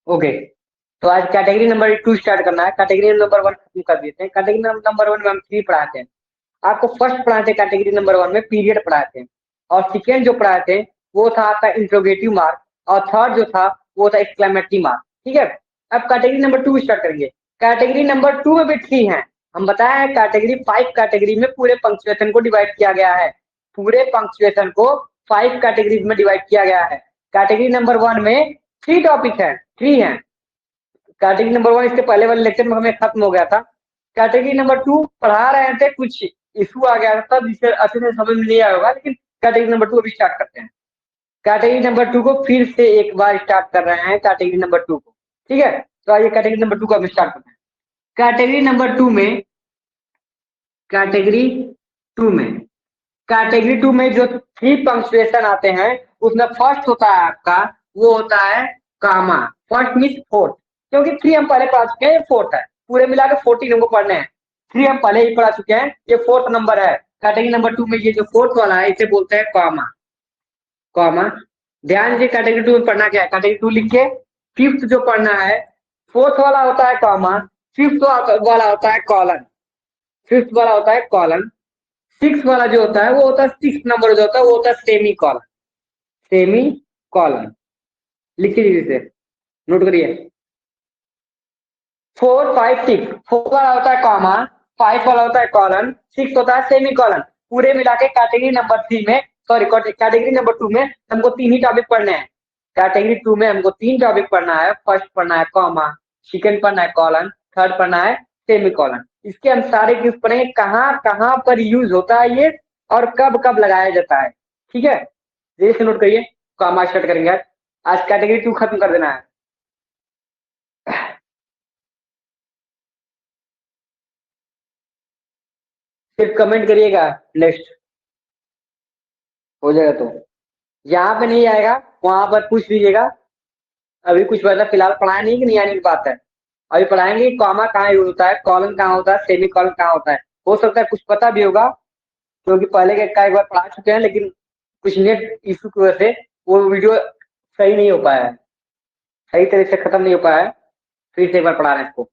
Okay. तो आज category number 2 start करना है। कैटेगरी नंबर 1 खत्म कर देते हैं। कैटेगरी नंबर 1 में हम 3 पढ़ाते हैं। आपको फर्स्ट पढ़ाए थे कैटेगरी नंबर 1 में पीरियड पढ़ाए थे, और सेकेंड जो पढ़ाए थे वो था आपका इंट्रोगेटिव मार्क, और थर्ड जो था वो था एक्सक्लेमेटरी मार्क। ठीक है। अब कैटेगरी नंबर 2 स्टार्ट करेंगे। कैटेगरी नंबर 2 में भी 3 है। हम बताया है कैटेगरी 5 कैटेगरी में पूरे पंक्चुएशन को डिवाइड किया गया है। पूरे पंक्चुएशन को 5 कैटेगरीज में डिवाइड किया गया है। कैटेगरी नंबर 1 में 3 टॉपिक है, 3 है। कैटेगरी नंबर 1 इसके पहले वाले लेक्चर में हमें खत्म हो गया था। कैटेगरी नंबर 2 पढ़ा रहे थे, कुछ इशू आ गया था जिससे अच्छे से समझ में नहीं आया होगा, लेकिन कैटेगरी नंबर 2 अभी स्टार्ट करते हैं। कैटेगरी नंबर 2 को फिर से एक बार स्टार्ट कर रहे हैं कैटेगरी नंबर 2 को। ठीक है। तो आइए कैटेगरी नंबर 2 को अभी स्टार्ट करते हैं। कैटेगरी नंबर 2 में कैटेगरी 2 में कैटेगरी 2 में जो 3 पंक्चुएशन आते हैं उसमें फर्स्ट होता है आपका, वो होता है कामा। फर्स्ट मीन्स फोर्थ, क्योंकि 3 हम पहले पढ़ा चुके हैं, ये फोर्थ है। पूरे मिला के 14 हमको पढ़ने हैं। 3 हम पहले ही पढ़ा चुके हैं, ये फोर्थ नंबर है। कैटेगरी नंबर 2 में ये जो फोर्थ वाला है इसे बोलते हैं कामा। कामा। ध्यान दीजिए कैटेगरी 2 में पढ़ना क्या है। कैटेगरी 2 लिख के फिफ्थ जो पढ़ना है, फोर्थ वाला होता है कामा, फिफ्थ वाला होता है कॉलन, फिफ्थ वाला होता है कॉलन, सिक्स वाला जो होता है वो होता है, 6 नंबर जो होता है वो होता है सेमी कॉलन। सेमी कॉलन लिख लीजिए, इसे नोट करिए। 4 5 6, 4 वाला होता है कॉमा, 5 वाला होता है कॉलन, 6 होता है सेमी कॉलन। पूरे मिला के कैटेगरी नंबर 3 में, सॉरी कैटेगरी नंबर 2 में हमको 3 ही टॉपिक पढ़ने हैं। कैटेगरी 2 में हमको 3 टॉपिक पढ़ना है। फर्स्ट पढ़ना है कॉमा, सेकंड पढ़ना है कॉलन, थर्ड पढ़ना है सेमी कॉलन। इसके हम सारे यूज पढ़ेंगे, कहाँ कहाँ पर यूज होता है ये, और कब कब लगाया जाता है। ठीक है। जैसे नोट करिए। कॉमा स्टार्ट करेंगे आज कैटेगरी 2 खत्म कर देना है। सिर्फ कमेंट करिएगा नेक्स्ट, हो जाएगा। तो यहाँ पे नहीं आएगा, वहां पर पूछ लीजिएगा। अभी कुछ वैसा फिलहाल पढ़ाया नहीं कि नहीं आने की बात है। अभी पढ़ाएंगे कॉमा कहाँ यूज होता है, कॉलन कहाँ होता है, सेमी कॉलन कहाँ होता है। हो सकता है कुछ पता भी होगा, क्योंकि पहले का एक बार पढ़ा चुके हैं, लेकिन कुछ नेट इशू की वजह से वो वीडियो सही नहीं हो पाया है, सही तरह से खत्म नहीं हो पाया है। फिर से एक बार पढ़ा रहे हैं इसको।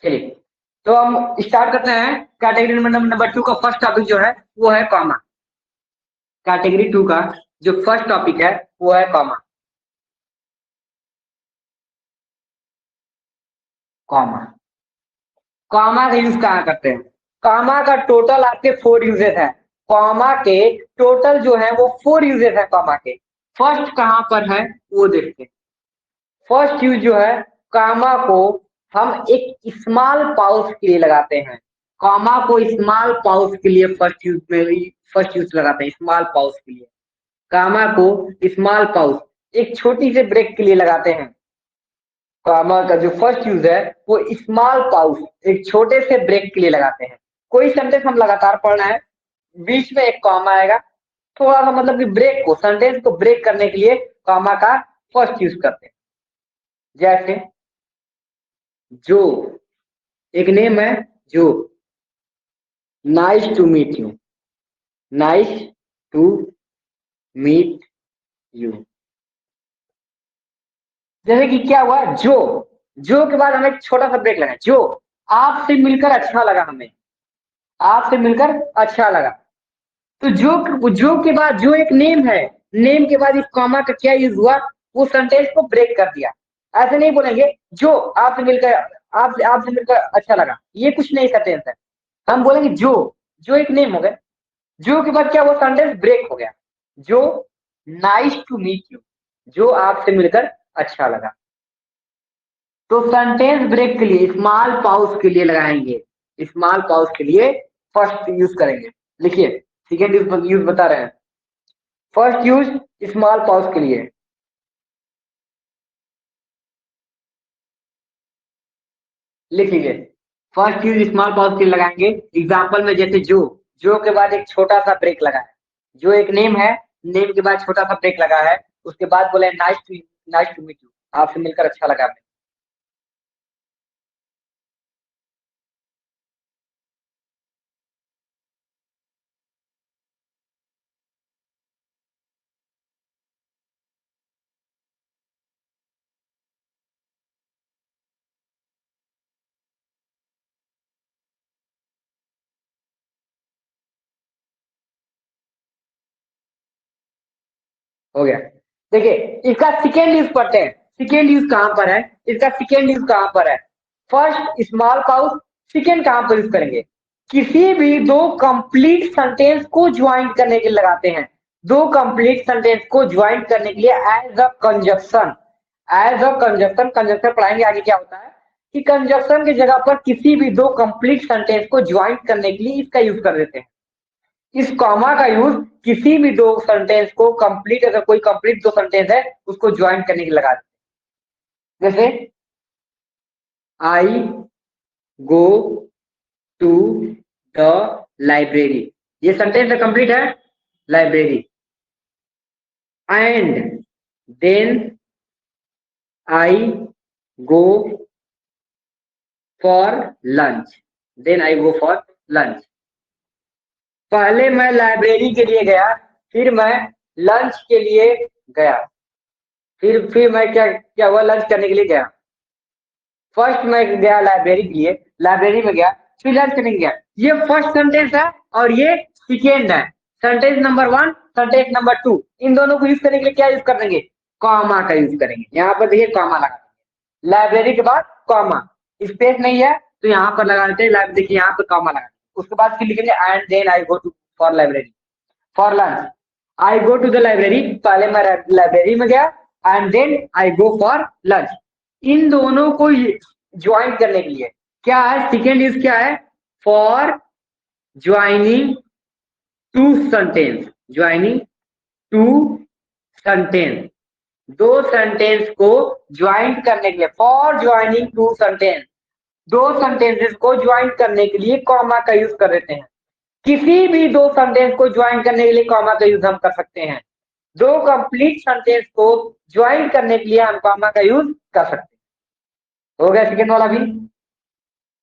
चलिए, तो हम स्टार्ट करते हैं। कैटेगरी नंबर 2 का फर्स्ट टॉपिक जो है वो है कॉमा। कैटेगरी 2 का जो फर्स्ट टॉपिक है वो है कॉमा। कॉमा, कॉमा का यूज कहाँ करते हैं। कॉमा का टोटल आपके 4 यूजेस है। कॉमा के टोटल जो है वो 4 यूजेस है कॉमा के। फर्स्ट कहाँ पर है वो देखते हैं। फर्स्ट यूज जो है, कॉमा को हम एक स्मॉल पाउच के लिए लगाते हैं। कॉमा को स्मॉल पाउच के लिए फर्स्ट यूज लगाते हैं, स्मॉल पाउच के लिए। कॉमा को स्मॉल पाउच एक छोटी से ब्रेक के लिए लगाते हैं। कॉमा का जो फर्स्ट यूज है वो स्मॉल पाउच एक छोटे से ब्रेक के लिए लगाते हैं। कोई सेंटेंस हम लगातार पढ़ना है, बीच में एक कॉमा आएगा, थोड़ा सा मतलब कि ब्रेक को, सेंटेंस को ब्रेक करने के लिए कॉमा का फर्स्ट यूज करते हैं। जैसे जो, एक नेम है जो, nice to meet you, nice to meet you. जैसे कि क्या हुआ, जो के बाद हमें एक छोटा सा ब्रेक लगा, जो आपसे मिलकर अच्छा लगा, हमें आपसे मिलकर अच्छा लगा। तो जो के बाद जो एक नेम है, नेम के बाद इस कॉमा का क्या यूज हुआ, वो सेंटेंस को ब्रेक कर दिया। ऐसे नहीं बोलेंगे जो आपसे मिलकर अच्छा लगा, ये कुछ नहीं सेंटेंस है। हम बोलेंगे जो एक नेम हो गया, जो के बाद क्या वो सेंटेंस ब्रेक हो गया। जो नाइस टू मीट यू, जो आपसे मिलकर अच्छा लगा। तो सेंटेंस ब्रेक के लिए स्मॉल पाउस के लिए लगाएंगे, स्मॉल पाउस के लिए फर्स्ट यूज करेंगे। लिखिए, सेकेंड यूज बता रहे हैं। फर्स्ट यूज स्मॉल पाउस के लिए, लिख लीजिए। फर्स्ट यूज स्मॉल पाउस के लिए लगाएंगे। एग्जाम्पल में जैसे जो जो के बाद एक छोटा सा ब्रेक लगा है, जो एक नेम है, नेम के बाद छोटा सा ब्रेक लगा है, उसके बाद बोले नाइस टू मीट यू, आपसे मिलकर अच्छा लगा हमें। हो गया। देखिए, इसका सेकेंड यूज पढ़ते हैं, सेकेंड यूज कहां पर है, इसका सेकेंड यूज कहां पर है। फर्स्ट स्मॉल पाउच, सेकेंड कहां पर यूज करेंगे, किसी भी दो कंप्लीट सेंटेंस को ज्वाइन करने के लिए लगाते हैं, दो कंप्लीट सेंटेंस को ज्वाइन करने के लिए as a conjunction, as a conjunction, conjunction पढ़ाएंगे आगे क्या होता है, कि कंजक्शन की जगह पर किसी भी दो कंप्लीट सेंटेंस को ज्वाइन करने के लिए इसका यूज कर देते हैं। इस कॉमा का यूज किसी भी दो सेंटेंस को कंप्लीट, अगर कोई कंप्लीट दो सेंटेंस है उसको ज्वाइन करने के लिए लगा देते हैं। जैसे I go to the library, ये सेंटेंस कंप्लीट है, library. And then I go for lunch, then I go for lunch. पहले मैं लाइब्रेरी के लिए गया, फिर मैं लंच के लिए गया, फिर मैं क्या क्या हुआ, लंच करने के लिए गया। फर्स्ट मैं गया लाइब्रेरी के लिए, लाइब्रेरी में गया, फिर लंच करने गया। ये फर्स्ट सेंटेंस है और ये सेकेंड है। Sentence number one, sentence number two, इन दोनों को यूज करने के लिए क्या यूज कर देंगे, कॉमा का यूज करेंगे। यहाँ पर देखिए कॉमा लगा देंगे, लाइब्रेरी के बाद कॉमा, स्पेस नहीं है तो यहाँ पर लगा देते हैं, देखिए यहाँ पर कॉमा लगा, उसके बाद फिर लिखेंगे and then I go to for library, for lunch. I go to the library, पहले मैं लाइब्रेरी में गया, and then I go for lunch. इन दोनों को ज्वाइन करने के लिए क्या है, सेकेंड यूज क्या है, for joining two sentence, joining two sentence, दो सेंटेंस को ज्वाइन करने के लिए, फॉर ज्वाइनिंग टू सेंटेंस, दो सेंटेंसेस को ज्वाइन करने के लिए कॉमा का यूज कर देते हैं। किसी भी दो सेंटेंस को ज्वाइन करने के लिए कॉमा का यूज हम कर सकते हैं, दो कंप्लीट सेंटेंस को ज्वाइन करने के लिए हम कॉमा का यूज कर सकते हैं। हो गया सेकेंड वाला भी।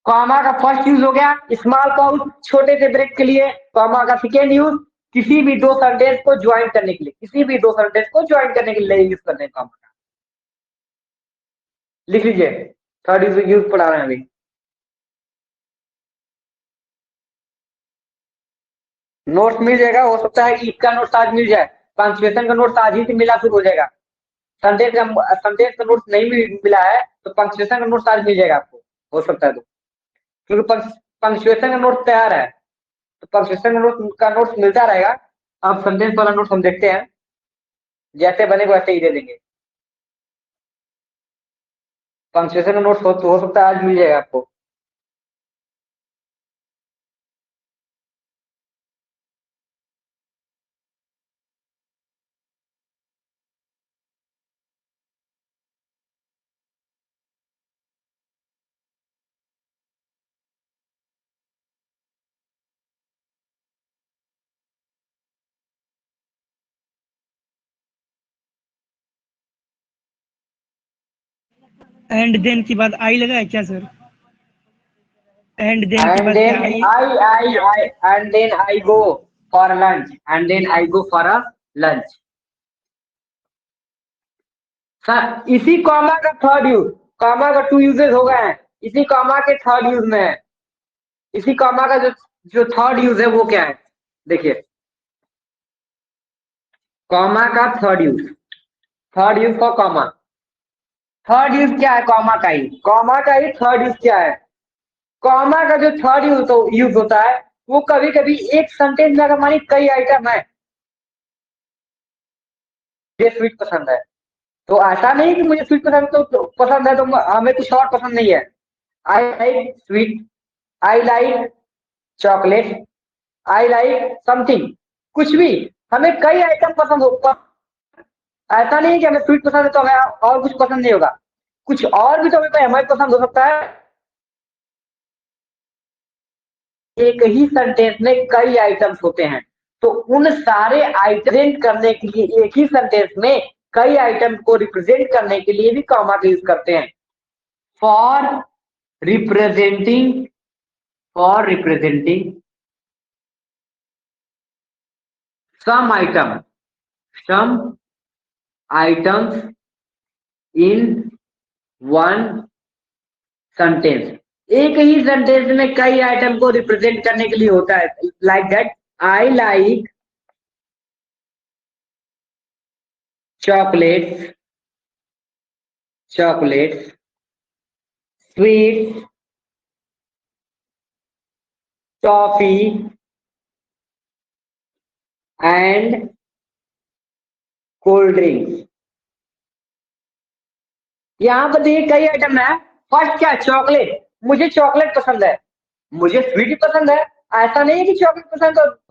कॉमा का फर्स्ट यूज हो गया स्मॉल पाउच, छोटे से ब्रेक के लिए। कॉमा का सेकेंड यूज किसी भी दो सेंटेंस को ज्वाइन करने के लिए, किसी भी दो सेंटेंस को ज्वाइन करने के लिए यूज करते हैं कॉमा का। लिख लीजिए, थर्ड यूज पढ़ा रहे हैं अभी। नोट्स मिल जाएगा, हो सकता है कि इसका नोट्स आज मिल जाए, पंक्चुएशन का नोट्स आज ही से मिला शुरू हो जाएगा। संदेश का नोट्स नहीं मिला है तो पंक्चुएशन का नोट्स आज मिल जाएगा आपको, हो सकता है तो, क्योंकि पंक्चुएशन का नोट्स तैयार है तो पंक्चुएशन का नोट्स मिलता रहेगा। अब सेंटेंस वाला नोट्स हम देखते हैं, जैसे बने वैसे ही दे देंगे। पंक्चुएशन का नोट्स हो सकता है आज मिल जाएगा आपको। एंड देन के बाद आई लगा है क्या सर? एंड देन के एंड बाद क्या then I? I and then I go for lunch, and then I go for a lunch. Sir इसी कॉमा का थर्ड यूज, कॉमा का टू यूजेस हो गए हैं, इसी कॉमा के थर्ड यूज में है। इसी कॉमा का जो जो थर्ड यूज है वो क्या है, देखिए कॉमा का third use, third use for comma, third use क्या है कॉमा का ही, कॉमा का ही थर्ड यूज क्या है। कॉमा का जो थर्ड यूज यूज होता है वो कभी कभी एक सेंटेंस में, अगर मानी कई आइटम है, ये स्वीट पसंद है, तो ऐसा नहीं कि मुझे स्वीट पसंद तो पसंद है तो हमें कुछ और पसंद नहीं है। I like sweet, I like chocolate, I like something, कुछ भी, हमें कई आइटम पसंद हो, ऐसा नहीं कि हमें स्वीट पसंद है तो हमें और कुछ पसंद नहीं होगा, कुछ और भी तो हमें पसंद हो सकता है। एक ही सेंटेंस में कई आइटम्स होते हैं, तो उन सारे आइटम करने के लिए एक ही सेंटेंस में कई आइटम को रिप्रेजेंट करने के लिए भी कॉमा का यूज करते हैं। For representing some items in one sentence, एक ही सेंटेंस में कई आइटम को रिप्रेजेंट करने के लिए होता है। Like that, I like chocolates, sweets, toffee and cold drinks. यहाँ पर देखिए कई आइटम है। फर्स्ट क्या, चॉकलेट, मुझे चॉकलेट पसंद है, मुझे स्वीट भी पसंद है। ऐसा नहीं है कि चॉकलेट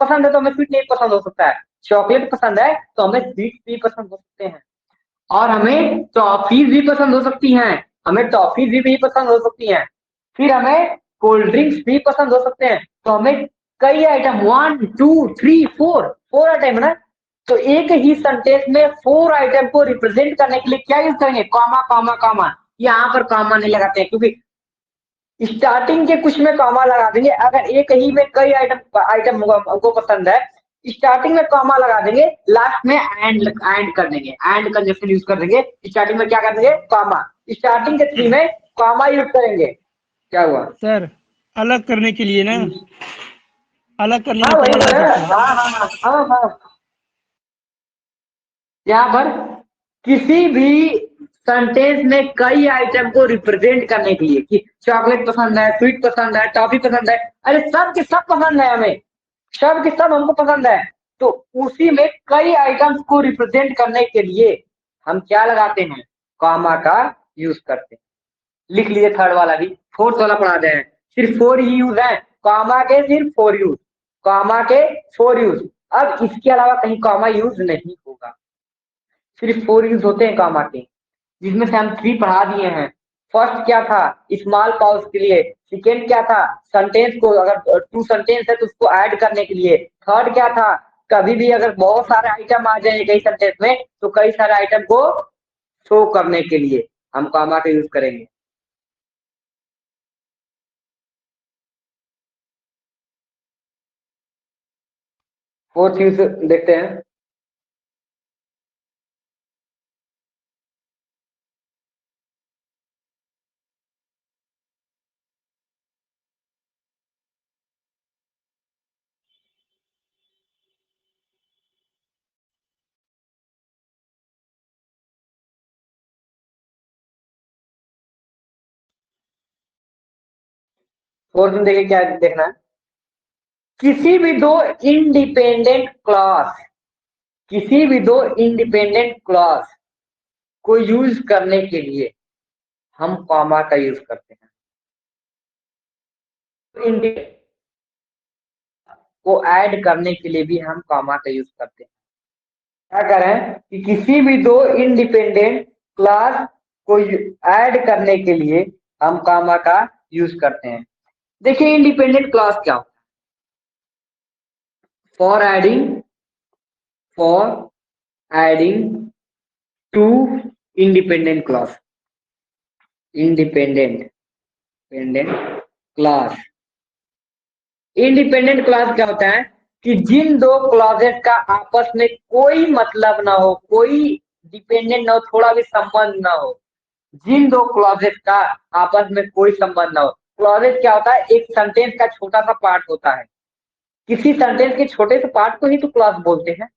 पसंद है तो हमें स्वीट नहीं पसंद हो सकता है। चॉकलेट पसंद है तो हमें स्वीट भी पसंद हो सकते हैं, और हमें टॉफीज भी पसंद हो सकती हैं, भी पसंद हो सकती हैं। फिर हमें कोल्ड ड्रिंक्स भी पसंद हो सकते हैं। तो हमें कई आइटम, 1 2 3 4 आइटम है ना। तो एक ही सेंटेंस में 4 आइटम को रिप्रेजेंट करने के लिए क्या यूज करेंगे, कॉमा कॉमा कॉमा। यहाँ पर कॉमा नहीं लगाते हैं क्योंकि स्टार्टिंग के कुछ में कॉमा लगा देंगे। अगर एक ही में कई आइटम हमको पसंद है, स्टार्टिंग में कॉमा लगा देंगे, लास्ट में एंड कर देंगे, एंड कंजक्शन यूज कर देंगे। स्टार्टिंग में क्या कर देंगे, कॉमा। स्टार्टिंग के 3 में कॉमा यूज करेंगे। क्या हुआ सर, अलग करने के लिए ना, अलग करने हाँ में वही कॉमा तो लगा है। सकते हैं। हाँ। यहाँ पर किसी भी सेंटेंस में कई आइटम को रिप्रेजेंट करने के लिए, कि चॉकलेट पसंद है, स्वीट पसंद है, टॉफी पसंद है, अरे सब के सब पसंद है हमें, सब के सब हमको पसंद है। तो उसी में कई आइटम्स को रिप्रेजेंट करने के लिए हम क्या लगाते हैं, कॉमा का यूज करते हैं। लिख लीजिए थर्ड वाला भी, फोर्थ वाला पढ़ा दे हैं। सिर्फ 4 ही यूज है, कॉमा के सिर्फ 4 यूज, कॉमा के 4 यूज। अब इसके अलावा कहीं कॉमा यूज नहीं होगा, सिर्फ 4 यूज होते हैं कॉमा के, जिसमें से हम 3 पढ़ा दिए हैं। फर्स्ट क्या था, स्मॉल पॉज के लिए। सेकेंड क्या था, सेंटेंस को, अगर 2 सेंटेंस है तो उसको ऐड करने के लिए। थर्ड क्या था, कभी भी अगर बहुत सारे आइटम आ जाए कई सेंटेंस में तो कई सारे आइटम को शो करने के लिए हम कॉमा का यूज करेंगे। फोर्थ यूज देखते हैं। फोर्थ में देखिए क्या देखना है, किसी भी दो इंडिपेंडेंट क्लॉज, किसी भी दो इंडिपेंडेंट क्लॉज को यूज करने के लिए हम कॉमा का यूज करते हैं। को ऐड करने के लिए भी हम कॉमा का यूज करते हैं। क्या करें कि किसी भी दो इंडिपेंडेंट क्लास को ऐड करने के लिए हम कॉमा का यूज करते हैं। देखिए इंडिपेंडेंट क्लास क्या होता है, for adding two independent class, independent class. Independent class क्या होता है कि जिन दो क्लॉजेस का आपस में कोई मतलब ना हो, कोई डिपेंडेंट ना हो, थोड़ा भी संबंध ना हो, जिन दो क्लॉजेस का आपस में कोई संबंध ना हो। क्लॉजेस क्या होता है, एक सेंटेंस का छोटा सा पार्ट होता है, किसी सेंटेंस के छोटे से पार्ट को ही तो क्लॉज बोलते हैं।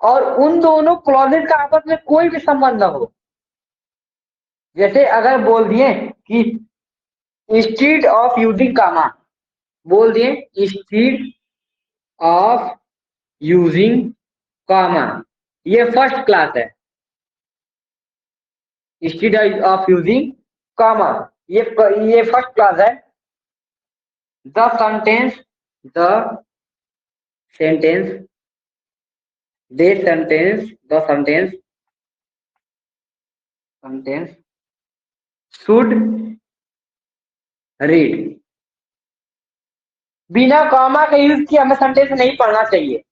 और उन दोनों क्लॉजेस का आपस में कोई भी संबंध ना हो। जैसे अगर बोल दिए कि इंस्टीड ऑफ यूजिंग कामा, बोल दिए इंस्टीड ऑफ यूजिंग कॉमा, ये फर्स्ट क्लास है। इंस्टीड ऑफ यूजिंग कॉमा, ये फर्स्ट क्लास है। The sentence, the sentence they sentence the sentence should read, बिना कॉमा का यूज किए हमें सेंटेंस नहीं पढ़ना चाहिए,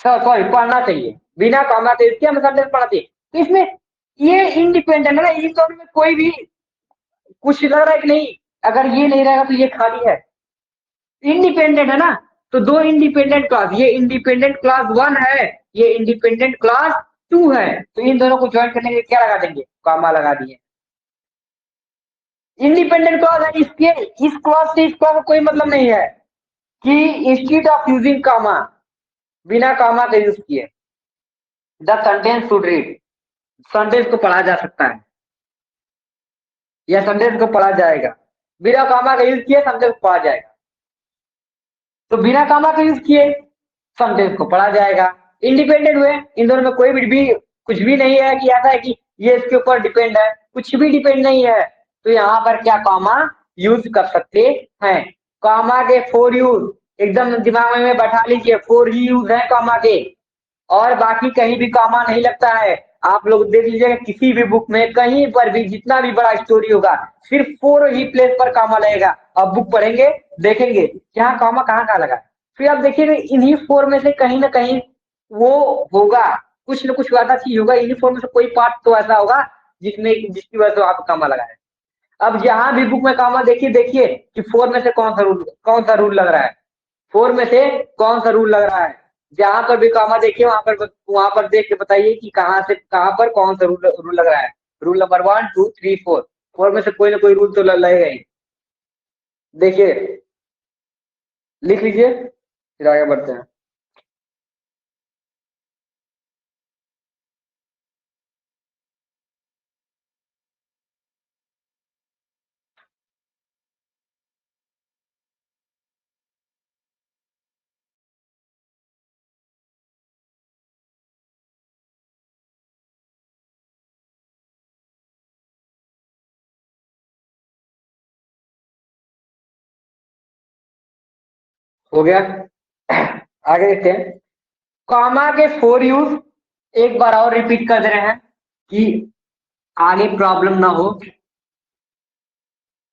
सॉरी पढ़ना चाहिए, बिना कॉमा का यूज किए हमें सेंटेंस पढ़ना चाहिए। तो इसमें ये इंडिपेंडेंट है ना, इन दोनों में कोई भी कुछ लग रहा है कि नहीं, अगर ये नहीं रहेगा तो ये खाली है, इंडिपेंडेंट है ना। तो दो इंडिपेंडेंट क्लास, ये इंडिपेंडेंट क्लास 1 है, ये इंडिपेंडेंट क्लास 2 है, तो इन दोनों को ज्वाइन करने के लिए क्या लगा देंगे, कॉमा लगा दिए। इंडिपेंडेंट क्लास है, इसके इस क्लास से इस क्लास का कोई मतलब नहीं है कि इंस्टीट्यूट ऑफ यूजिंग कॉमा, बिना कॉमा का यूज किए the sentence should read, sentence को पढ़ा जा सकता है या सेंटेंस को पढ़ा जाएगा, बिना कॉमा का यूज किए सेंटेंस को पढ़ा जाएगा। तो बिना कॉमा का यूज किए सेंटेंस को पढ़ा जाएगा, इंडिपेंडेंट हुए, इन दोनों में कोई भी कुछ भी नहीं है कि ऐसा है कि ये इसके ऊपर डिपेंड है, कुछ भी डिपेंड नहीं है। तो यहाँ पर क्या कॉमा यूज कर सकते हैं, कॉमा के 4 यूज एकदम दिमाग में बैठा लीजिए, 4 ही यूज है कॉमा के, और बाकी कहीं भी कॉमा नहीं लगता है। आप लोग देख लीजिएगा किसी भी बुक में कहीं पर भी जितना भी बड़ा स्टोरी होगा सिर्फ 4 ही प्लेस पर कॉमा लगेगा। अब बुक पढ़ेंगे देखेंगे यहाँ कॉमा कहाँ लगा, फिर आप देखिएगा इन्हीं 4 में से कहीं ना कहीं वो होगा, कुछ ना कुछ ऐसा चीज होगा, इन्हीं 4 में से कोई पार्ट तो ऐसा होगा जिसमें जिसकी वजह से आप कॉमा लगा है। अब जहां भी बुक में कॉमा देखिए देखिए कि 4 में से कौन सा रूल लग रहा है, 4 में से कौन सा रूल लग रहा है। जहां पर भी कॉमा देखिए वहां पर देख के बताइए कि कहां से कहां पर कौन सा रूल लग रहा है। रूल नंबर 1 2 3 4, 4 में से कोई ना कोई रूल तो लगेगा ही। देखिए लिख लीजिए फिर आगे बढ़ते हैं। हो गया, आगे देखते हैं। कॉमा के 4 यूज एक बार और रिपीट कर दे रहे हैं कि आगे प्रॉब्लम ना हो।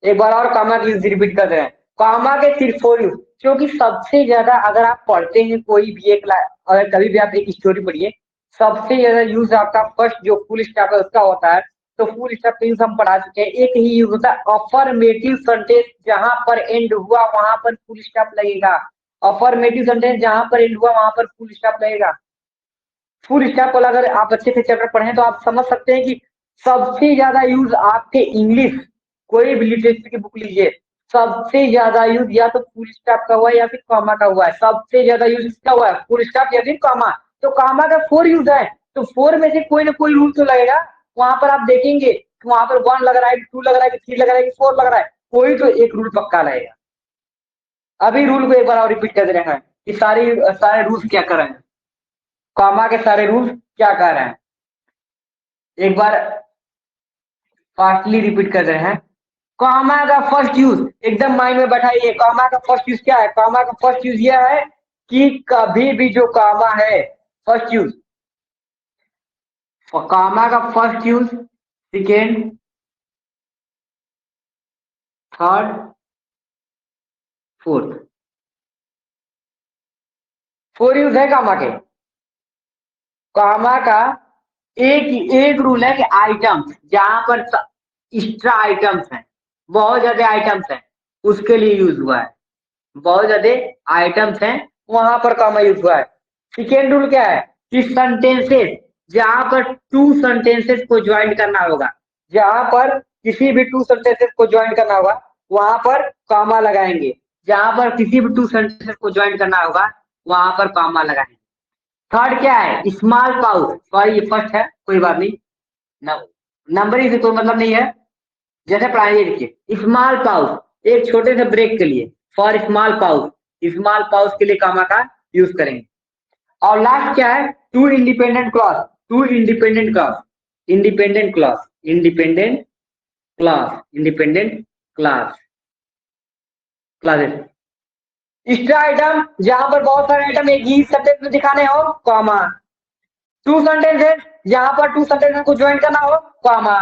एक बार और कॉमा की यूज रिपीट कर दे रहे हैं, कॉमा के सिर्फ 4 यूज, क्योंकि सबसे ज्यादा अगर आप पढ़ते हैं कोई भी एक अगर कभी भी आप एक स्टोरी पढ़िए, सबसे ज्यादा यूज आपका फर्स्ट जो फुल स्टॉप है उसका होता है। तो फुल स्टॉप का यूज हम पढ़ा चुके हैं, एक ही यूज होता है अफर्मेटिव सेंटेंस, जहां पर एंड हुआ वहां पर फुल स्टॉप लगेगा। अफर्मेटिव सेंटेंस जहां पर एंड हुआ वहां पर फुल स्टॉप लगेगा। फुल स्टॉप वाला अगर आप अच्छे से चैप्टर पढ़े तो आप समझ सकते हैं कि सबसे ज्यादा यूज आपके इंग्लिश, कोई भी लिटरेचर की बुक लीजिए, सबसे ज्यादा यूज या तो फुल स्टॉप का हुआ है या फिर कॉमा का हुआ है, सबसे ज्यादा यूज किसका हुआ है, फुल स्टॉप या फिर कॉमा। तो कॉमा का 4 यूज है, तो 4 में से कोई ना कोई रूल तो लगेगा। वहां पर आप देखेंगे कि वहां पर 1 लग रहा है, 2 लग रहा है, 3 लग रहा है, 4 लग रहा है, कोई तो एक रूल पक्का लगेगा। अभी रूल को एक बार और रिपीट कर दे रहे हैं कि सारे रूल्स क्या कर रहे हैं, कॉमा के सारे रूल्स क्या कह रहे हैं, एक बार फास्टली रिपीट कर रहे हैं। कॉमा का फर्स्ट यूज एकदम माइंड में बैठाइए, कॉमा का फर्स्ट यूज क्या है, कॉमा का फर्स्ट यूज यह है कि कभी भी जो कॉमा है, फर्स्ट यूज, कॉमा का first use, second, third, fourth, 4 use है कॉमा के। कॉमा का एक एक रूल है कि आइटम्स जहां पर एक्स्ट्रा आइटम्स हैं, बहुत ज्यादा आइटम्स हैं, उसके लिए यूज हुआ है, बहुत ज्यादा आइटम्स हैं वहां पर कॉमा यूज हुआ है। सेकेंड रूल क्या है कि सेंटेंसेस जहां पर 2 सेंटेंसेस को ज्वाइन करना होगा, जहां पर किसी भी 2 सेंटेंसेस को ज्वाइन करना होगा वहां पर कॉमा लगाएंगे, जहां पर किसी भी 2 सेंटेंसेस को ज्वाइन करना होगा वहां पर कॉमा लगाएंगे। थर्ड क्या है, स्मॉल पाउच, सॉरी ये फर्स्ट है कोई बात नहीं, नंबरिंग से कोई मतलब नहीं है, जैसे पढ़ाइए देखिए स्मॉल पाउच एक छोटे से ब्रेक के लिए, for small pouch, small pouch के लिए कॉमा का यूज करेंगे। और लास्ट क्या है, two independent clause, two independent clause, independent clause, independent clause, independent clause, clauses, extra item जहां पर बहुत सारे आइटम एक ही सेंटेंस में दिखाने हो कॉमा, 2 सेंटेंसेस जहां पर 2 सेंटेंसेस को ज्वाइन करना हो कॉमा,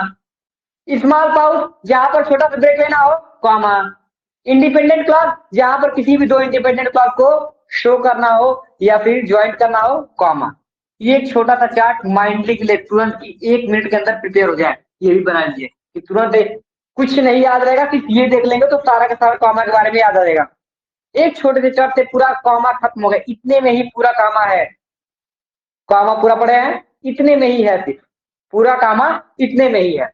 स्मॉल पाउच जहां पर छोटा सा ब्रेक लेना हो कॉमा, इंडिपेंडेंट क्लॉज जहां पर किसी भी दो इंडिपेंडेंट क्लॉज को शो करना हो या फिर ज्वाइन करना हो, कॉमा। ये एक छोटा सा चार्ट माइंडली के लिए तुरंत की 1 मिनट के अंदर प्रिपेयर हो जाए, ये भी बना लीजिए कि तुरंत कुछ नहीं याद रहेगा, सिर्फ ये देख लेंगे तो सारा का सारा कॉमा के बारे में याद आ जाएगा। एक छोटे से चार्ट से पूरा कॉमा खत्म हो गया, इतने में ही पूरा कॉमा है। कॉमा पूरा पड़े हैं, इतने में ही है, सिर्फ पूरा कॉमा इतने में ही है।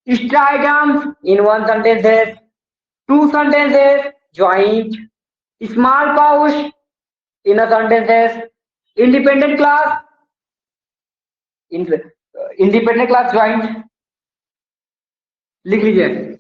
Extra items in one sentences, two sentences joint, small pouch in a sentences, independent class, independent class joint, लिख लीजिए।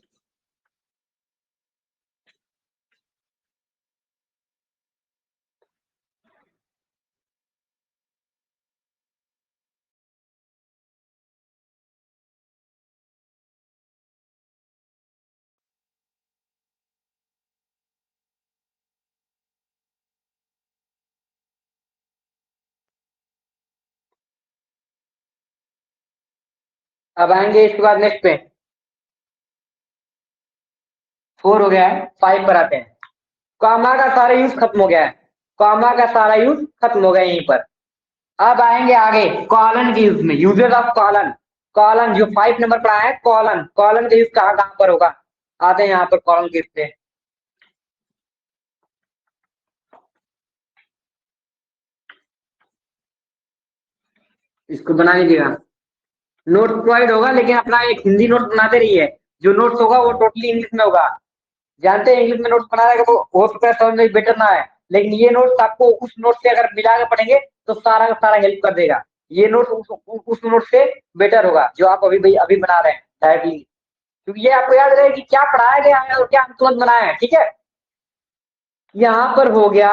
अब आएंगे इसके बाद नेक्स्ट पे, 4 हो गया है, 5 पर आते हैं। कॉमा का सारा यूज खत्म हो गया है, कॉमा का सारा यूज खत्म हो गया यहीं पर। अब आएंगे आगे कॉलन के यूज में, यूजेस ऑफ कॉलन। कॉलन जो 5 नंबर पर आया है, कॉलन, कॉलन का यूज कहाँ कहाँ पर होगा, आते हैं यहाँ पर कॉलन के पे। इसको बना लीजिएगा, नोट प्रोवाइड होगा, लेकिन अपना एक हिंदी नोट बनाते रहिए। जो नोट्स होगा वो टोटली इंग्लिश में होगा। जानते हैं इंग्लिश में नोट्स बनाने का वो हो सकता है समझ में बेटर ना है, लेकिन ये नोट्स आपको उस नोट से अगर मिला के पढ़ेंगे तो सारा का सारा हेल्प कर देगा। ये नोट उस नोट से बेटर होगा जो आप अभी अभी बना रहे हैं डायरेक्टली, क्योंकि ये आपको याद रहे कि क्या पढ़ाया गया है और क्या हम तुरंत बनाए हैं। ठीक है, यहाँ पर हो गया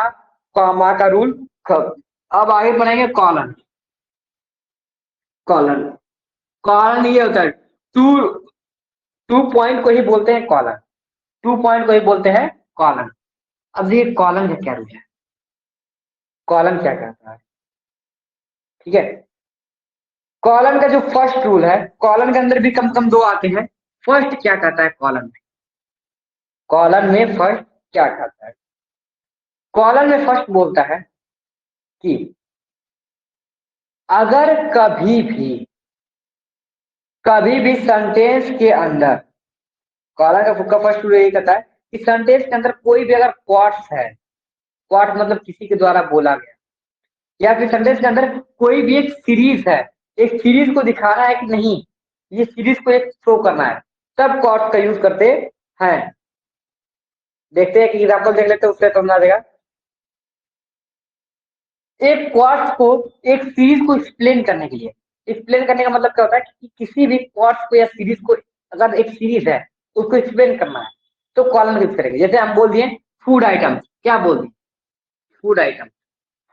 कॉमा का रूल खत्म। अब आगे बढ़ेंगे कॉलन। कॉलन, कॉलन ये होता है टू, 2 पॉइंट को ही बोलते हैं कॉलन, 2 पॉइंट को ही बोलते हैं कॉलन। अब ये कॉलन का क्या रूल है, कॉलन क्या कहता है, ठीक है। कॉलन का जो फर्स्ट रूल है, कॉलन के अंदर भी कम कम 2 आते हैं। फर्स्ट क्या कहता है कॉलन में, कॉलन में फर्स्ट क्या कहता है, कॉलन में फर्स्ट बोलता है कि अगर कभी भी सेंटेंस के अंदर, कॉलन का फर्स्ट रूल यही कहता है कि सेंटेंस के अंदर कोई भी अगर क्वाट्स है, क्वाट मतलब किसी के द्वारा बोला गया, या फिर सेंटेंस के अंदर कोई भी एक सीरीज है, एक सीरीज को दिखाना है कि नहीं, ये सीरीज को एक शो करना है, तब क्वाट का यूज करते हैं। देखते हैं कि एग्जांपल देख लेते हैं, उससे समझा देगा। एक क्वाट्स को, एक सीरीज को एक्सप्लेन करने के लिए, एक्सप्लेन करने का मतलब क्या होता है कि किसी भी क्वाट्स को या सीरीज को, अगर एक सीरीज है उसको एक्सप्लेन करना है तो कॉलन यूज करेंगे। जैसे हम बोल दिए फूड आइटम, क्या बोल दिए, फूड आइटम,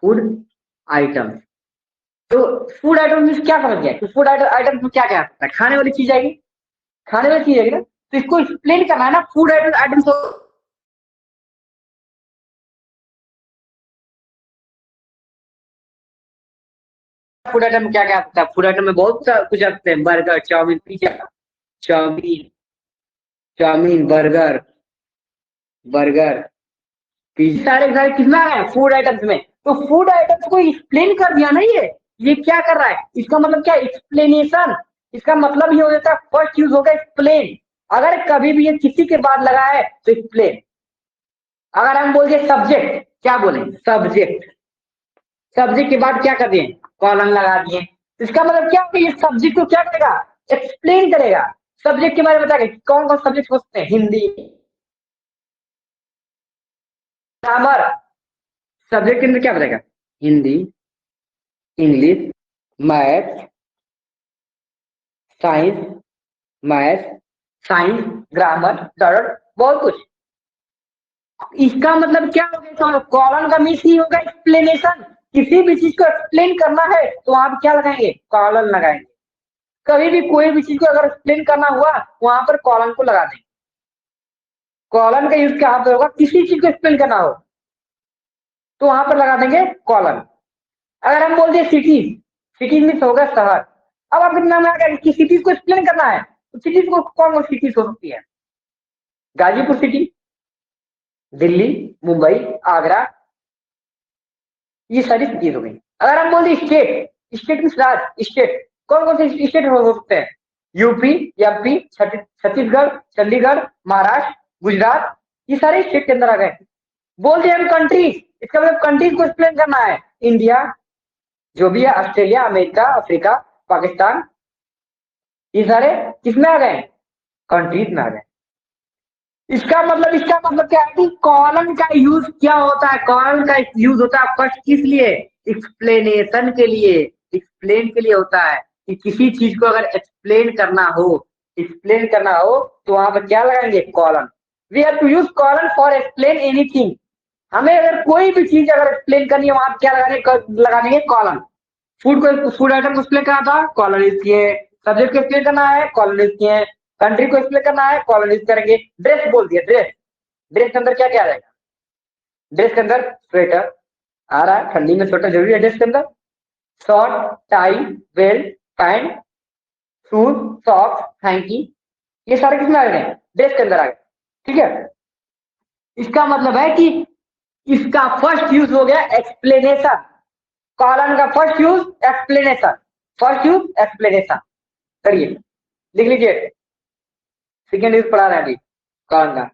फूड आइटम। तो फूड आइटम मीन्स क्या समझ गया कि फूड आइटम में क्या क्या आ सकता है, खाने वाली चीज आएगी, खाने वाली चीज आएगी ना, तो इसको एक्सप्लेन करना है ना, फूड आइटम तो फूड आइटम में क्या क्या आ सकता है, फूड आइटम में बहुत कुछ आ सकते हैं, burger, chow mein, pizza, chow mein, chow mein, burger, burger, pizza, सारे सारे कितना है फूड आइटम्स में। तो फूड आइटम्स को एक्सप्लेन कर दिया ना, ये क्या कर रहा है, इसका मतलब क्या, एक्सप्लेनेशन। इसका मतलब ये हो जाता है फर्स्ट यूज होगा एक्सप्लेन। अगर कभी भी ये किसी के बाद लगा है तो एक्सप्लेन। अगर हम बोल दिए सब्जेक्ट, क्या बोले, सब्जेक्ट, सब्जेक्ट के बाद क्या कर दिए, कॉलन लगा दिए, इसका मतलब क्या होगा, ये सब्जेक्ट को क्या करेगा, एक्सप्लेन करेगा। सब्जेक्ट के बारे में बताएगा कौन कौन सब्जेक्ट हो सकते हैं, हिंदी, ग्रामर, सब्जेक्ट के अंदर क्या बताएगा, Hindi, English, math, science, math, science, grammar, डर, बहुत कुछ। इसका मतलब क्या हो गया, कॉलन का मीन्स ही होगा एक्सप्लेनेशन। किसी भी चीज को एक्सप्लेन करना है तो आप क्या लगाएंगे, कॉलन लगाएंगे। कभी भी कोई भी चीज को अगर एक्सप्लेन करना हुआ वहां पर कॉलन को लगा देंगे। कॉलन का यूज कहां पर होगा, किसी चीज को एक्सप्लेन करना हो तो वहां पर लगा देंगे कॉलन। अगर हम बोल दिए सिटीज, सिटीज मीन्स होगा शहर। अब आपके दिमाग में आ गया कि सिटीज को एक्सप्लेन करना है, तो सिटीज को कौन कौन सिटीज हो सकती है, गाजीपुर सिटी, दिल्ली, मुंबई, आगरा, ये सारी सिटीज हो गई। अगर हम बोलते स्टेट, स्टेट मीन्स राज्य, स्टेट कौन कौन से स्टेट हो सकते हैं? यूपी, एमपी, छत्तीसगढ़, चंडीगढ़, महाराष्ट्र, गुजरात, ये सारे स्टेट के अंदर आ गए। बोलते हैं हम कंट्रीज, इसका मतलब कंट्रीज को एक्सप्लेन करना है। इंडिया जो भी है, ऑस्ट्रेलिया, अमेरिका, अफ्रीका, पाकिस्तान, ये सारे किसमें आ गए? कंट्रीज में आ गए। इसका मतलब क्या है कि कॉलन का यूज क्या होता है? कॉलन का यूज होता है फर्स्ट किस लिए? एक्सप्लेनेशन के लिए, एक्सप्लेन के लिए होता है कि किसी चीज को अगर एक्सप्लेन करना हो, एक्सप्लेन करना हो तो वहां पर क्या लगाएंगे? Colon. We have to use colon for explain anything. हमें अगर कोई भी चीज अगर एक्सप्लेन करनी है, वहां क्या लगा देंगे? कॉलन। फूड आइटम को एक्सप्लेन करना था, कॉलन यूज किए। सब्जेक्ट को एक्सप्लेन करना है, कॉलन यूज किए। कंट्री को एक्सप्लेन करना है, कॉलन यूज करेंगे। ड्रेस बोल दिया, ड्रेस, ड्रेस के अंदर क्या क्या आ जाएगा? ड्रेस के अंदर स्वेटर आ रहा है, ठंडी में स्वेटर जरूरी है ड्रेस के अंदर। Short, tie, belt, pant, shoes, socks, hanky, ये सारे किसमें आ गए? ड्रेस के अंदर आ गए। ठीक है, इसका मतलब है कि इसका फर्स्ट यूज हो गया एक्सप्लेनेशन। कॉलन का first use explanation, first use explanation. करिए, लिख लीजिए। सेकेंड यूज पढ़ा रहे हैं अभी कॉलन का।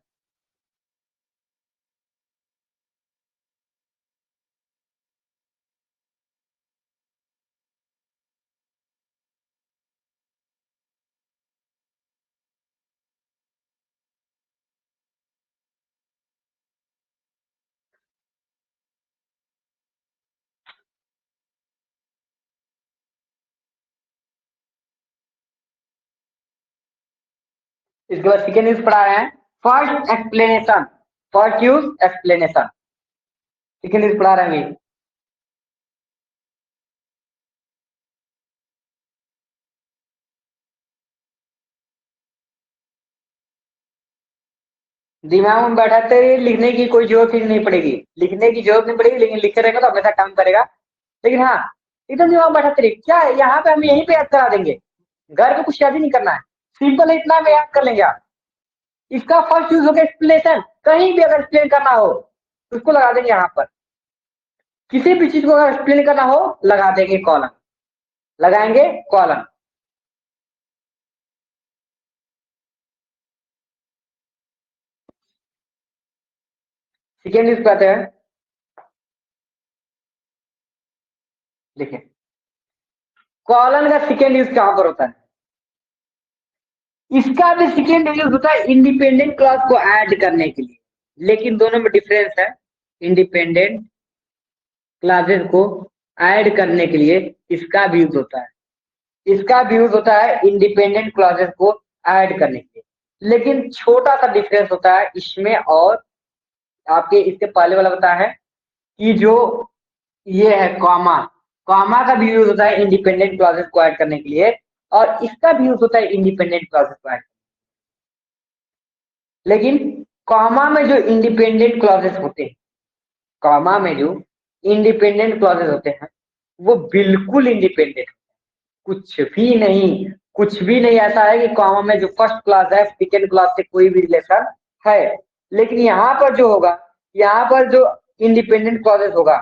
इसके बाद सेकेंड यूज पढ़ा रहे हैं first explanation, first use explanation. Second use पढ़ा रहे हैं। दिमाग में बैठाते रहिए, लिखने की कोई जरूरत ही नहीं पड़ेगी, लिखने की जरूरत नहीं पड़ेगी, लेकिन लिखे रहेगा तो हमेशा काम करेगा। लेकिन हाँ, एकदम दिमाग में बैठाते रहिए। क्या है यहाँ पे हम यहीं पे याद करा देंगे, घर पे कुछ याद ही नहीं करना है, सिंपल इतना में याद कर लेंगे आप। इसका फर्स्ट यूज होगा एक्सप्लेनेशन। कहीं भी अगर एक्सप्लेन करना हो तो उसको लगा देंगे यहाँ पर। किसी भी चीज को अगर एक्सप्लेन करना हो लगा देंगे कॉलम, लगाएंगे कॉलम। सेकेंड यूज कहते हैं, देखिए कॉलन का सेकेंड यूज कहां पर होता है? इसका भी सेकेंड यूज होता है इंडिपेंडेंट क्लॉज को ऐड करने के लिए, लेकिन दोनों में डिफरेंस है। इंडिपेंडेंट क्लासेस को ऐड करने के लिए इसका भी यूज होता है, इसका भी यूज होता है इंडिपेंडेंट क्लॉजेस को ऐड करने के लिए। लेकिन छोटा सा डिफरेंस होता है इसमें और आपके इसके पहले वाला बताया है कि जो ये है कॉमा, कॉमा का भी यूज होता है इंडिपेंडेंट क्लॉजेस को ऐड करने के लिए, और इसका भी यूज होता है इंडिपेंडेंट क्लॉजेस को ऐड। लेकिन कॉमा में जो इंडिपेंडेंट क्लॉजेस होते हैं, कॉमा में जो इंडिपेंडेंट क्लॉजेस होते हैं वो बिल्कुल इंडिपेंडेंट, कुछ भी नहीं, कुछ भी नहीं ऐसा है कि कॉमा में जो फर्स्ट क्लास है सेकेंड क्लास से कोई भी रिलेशन है। लेकिन यहाँ पर जो होगा, यहाँ पर जो इंडिपेंडेंट क्लॉजेस होगा,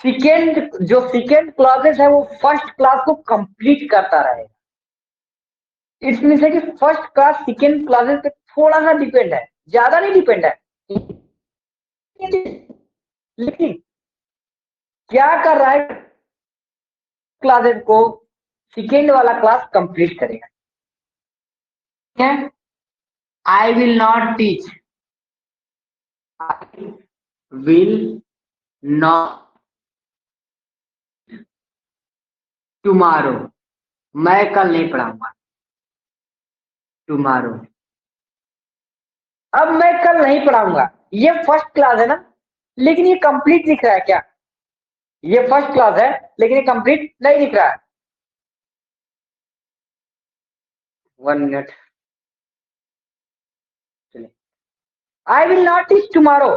सेकेंड जो सेकेंड क्लॉजेस है वो फर्स्ट क्लास को कंप्लीट करता रहेगा। इट्स मीन्स है कि फर्स्ट क्लास सेकेंड क्लासेस पे थोड़ा सा डिपेंड है, ज्यादा नहीं डिपेंड है। लेकिन क्या कर रहा है, क्लासेस को सेकेंड वाला क्लास कंप्लीट करेगा। आई will not teach, I will not tomorrow, मैं कल नहीं पढ़ाऊंगा। टुमारो, अब मैं कल नहीं पढ़ाऊंगा, ये फर्स्ट क्लास है ना, लेकिन ये कंप्लीट दिख रहा है क्या? ये फर्स्ट क्लास है लेकिन ये कंप्लीट नहीं दिख रहा है। 1 मिनट, चलिए। आई विल नॉट टीच टुमारो,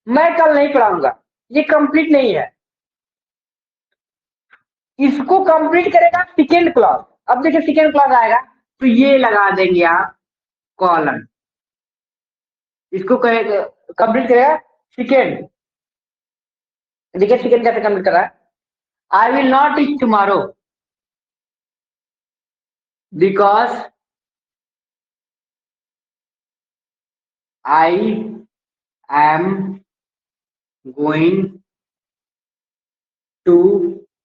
मैं कल नहीं पढ़ाऊंगा, ये कंप्लीट नहीं है। इसको कंप्लीट करेगा सेकेंड क्लास। अब देखिए सेकेंड क्लास आएगा तो ये लगा देंगे आप कॉलन, इसको कंप्लीट करेगा सेकेंड। देखिए सेकेंड कैसे कंप्लीट कर रहा है, I will not eat tomorrow because I am going to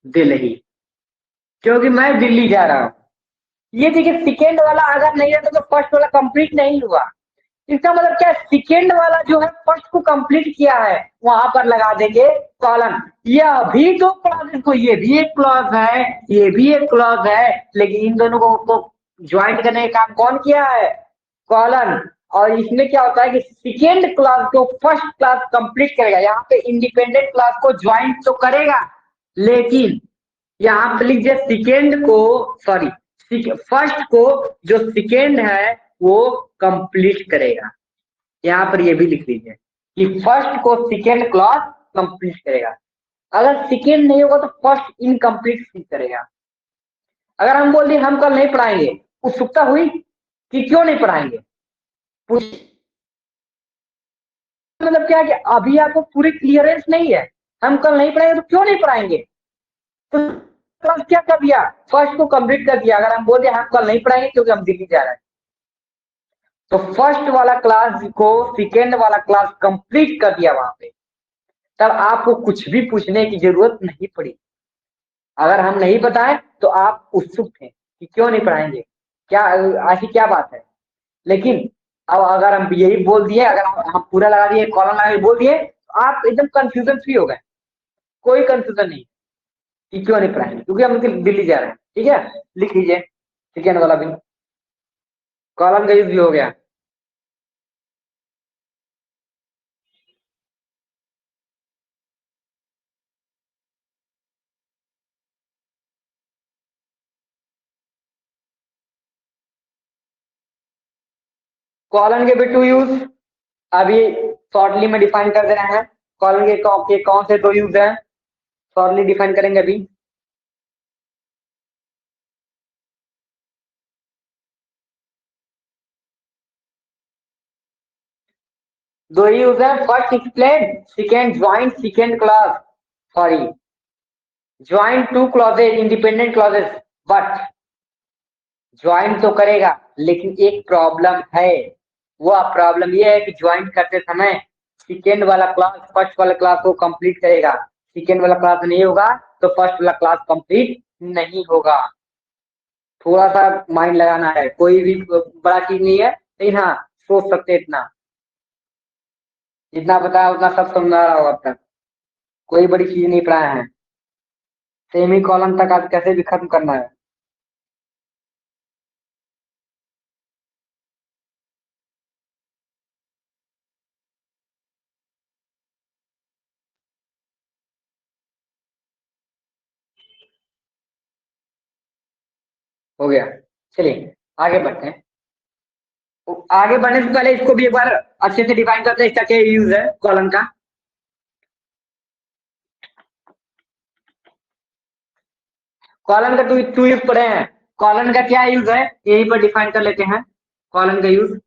Delhi, क्योंकि मैं दिल्ली जा रहा हूँ। ये देखिए सेकेंड वाला अगर नहीं रहता तो फर्स्ट वाला कंप्लीट नहीं हुआ। इसका मतलब क्या, सेकेंड वाला जो है फर्स्ट को कंप्लीट किया है, वहां पर लगा देंगे कॉलन। यह भी दो क्लॉज को, ये भी एक क्लॉज है, ये भी एक क्लॉज है, लेकिन इन दोनों को ज्वाइंट करने का काम कौन किया है, कॉलन। और इसमें क्या होता है कि सेकेंड क्लॉज को फर्स्ट क्लॉज कंप्लीट करेगा, यहाँ पे इंडिपेंडेंट क्लॉज को ज्वाइंट तो करेगा, लेकिन यहाँ पे लीजिए सेकेंड को, सॉरी फर्स्ट को जो सेकेंड है वो कंप्लीट करेगा। यहाँ पर ये भी लिख लीजिए कि फर्स्ट को सेकेंड क्लॉज कंप्लीट करेगा। अगर सेकेंड नहीं होगा तो फर्स्ट इनकम्प्लीट करेगा। अगर हम बोल दिए हम कल नहीं पढ़ाएंगे, उत्सुकता हुई कि क्यों नहीं पढ़ाएंगे, मतलब क्या है कि अभी आपको पूरी क्लियरेंस नहीं है, हम कल नहीं पढ़ाएंगे तो क्यों नहीं पढ़ाएंगे, तो क्लास क्या कर दिया, फर्स्ट को कंप्लीट कर दिया। अगर हम बोल दिए हम कल नहीं पढ़ाएंगे क्योंकि हम दिल्ली जा रहे हैं, तो फर्स्ट वाला क्लास को सेकेंड वाला क्लास कंप्लीट कर दिया वहां पे, तब आपको कुछ भी पूछने की जरूरत नहीं पड़ी। अगर हम नहीं बताएं तो आप उत्सुक थे कि क्यों नहीं पढ़ाएंगे, क्या ऐसी क्या बात है। लेकिन अब अगर हम यही बोल दिए, अगर हम पूरा लगा दिए, कॉलम लगा के बोल दिए, तो आप एकदम कंफ्यूजन फ्री हो गए, कोई कंफ्यूजन नहीं कि क्यों नहीं पढ़ाएंगे, क्योंकि हम दिल्ली जा रहे हैं। ठीक है, लिख लीजिए सेकेंड वाला भी, कॉलम का यूज भी हो गया। कॉलन के भी टू यूज अभी शॉर्टली में डिफाइन कर दे रहे हैं। कॉलन के कौन से दो यूज है, शॉर्टली डिफाइन करेंगे अभी। दो यूज है, first explain, second joint, second clause, sorry joint two clauses independent clauses, but joint तो करेगा लेकिन एक प्रॉब्लम है। वो प्रॉब्लम ये है कि ज्वाइंट करते समय सेकेंड वाला क्लास फर्स्ट वाला क्लास को कंप्लीट करेगा, सेकेंड वाला क्लास नहीं होगा तो फर्स्ट वाला क्लास कंप्लीट नहीं होगा। थोड़ा सा माइंड लगाना है, कोई भी बड़ा चीज नहीं है, लेकिन हाँ सोच सकते इतना, जितना बताया उतना सब समझ आ रहा होगा अब तक, कोई बड़ी चीज नहीं पढ़ाया है। सेमी कॉलम तक आज कैसे भी खत्म करना है। हो गया, चलिए आगे बढ़ते हैं। आगे बढ़ने से पहले इसको भी एक बार अच्छे से डिफाइन करते हैं, इसका क्या यूज है कॉलम का। कॉलन का टू यूज पढ़े हैं, कॉलन का क्या यूज है यहीं पर डिफाइन कर लेते हैं। कॉलन का यूज,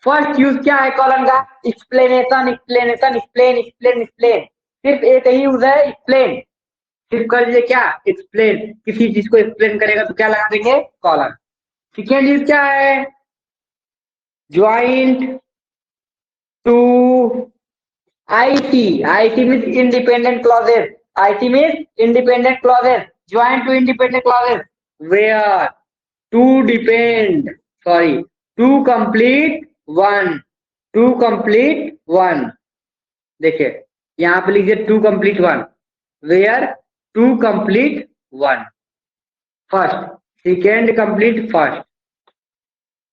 फर्स्ट यूज क्या है कॉलन का, explanation, explanation, explain, explain, explain, सिर्फ एक ही यूज है एक्सप्लेन। सिर्फ कर लीजिए क्या, एक्सप्लेन, किसी चीज को एक्सप्लेन करेगा तो क्या लगा देंगे, कॉलन। सेकेंड यूज क्या है, joint two IT, IT means independent clauses, IT means independent clauses, joint two independent clauses where two depend, sorry two complete one, two complete one. देखिए यहाँ पे लीजिए two complete one, where two complete one, first second complete first,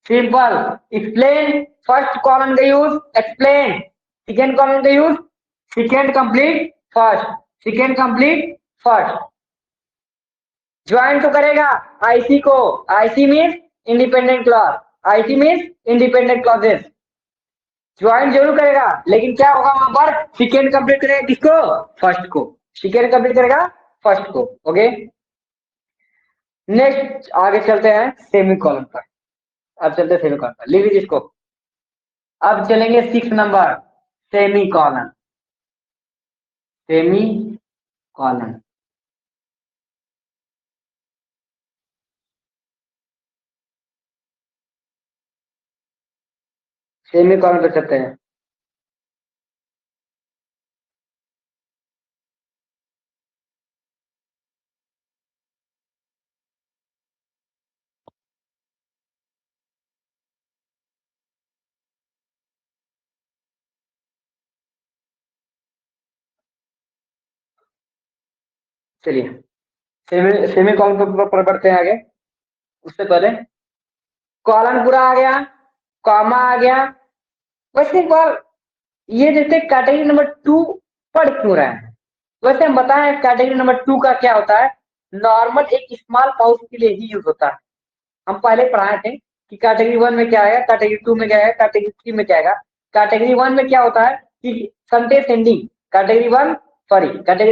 simple. Explain, first column का use explain, second column का use second complete first, second complete first. Join तो करेगा IC को, IC means independent clause, IC means independent clauses, join जरूर करेगा, लेकिन क्या होगा वहां पर, सेकेंड कंप्लीट करेगा किसको, फर्स्ट को, सेकेंड कंप्लीट करेगा फर्स्ट को। ओके, नेक्स्ट आगे चलते हैं सेमी कॉलम पर। अब चलते हैं सेमी कॉलम पर, लिख लीजिए इसको। अब चलेंगे 6 number, semi colon. Semi colon, semi colon पे चलते हैं। चलिए सेमी कॉलन पर बढ़ते हैं आगे। उससे पहले कॉलन पूरा आ गया, कॉमा आ गया। वैसे एक बार ये जैसे कैटेगरी नंबर 2 पढ़ क्यों रहे हैं? वैसे हम बताएं कैटेगरी नंबर 2 का क्या होता है। नॉर्मल एक स्मॉल पाउच के लिए ही यूज होता है। हम पहले पढ़ाए थे कि कैटेगरी 1 में क्या आएगा, कैटेगरी 2 में क्या आएगा, कैटेगरी 3 में क्या आएगा। कैटेगरी 1 में क्या होता है कि sentence ending, category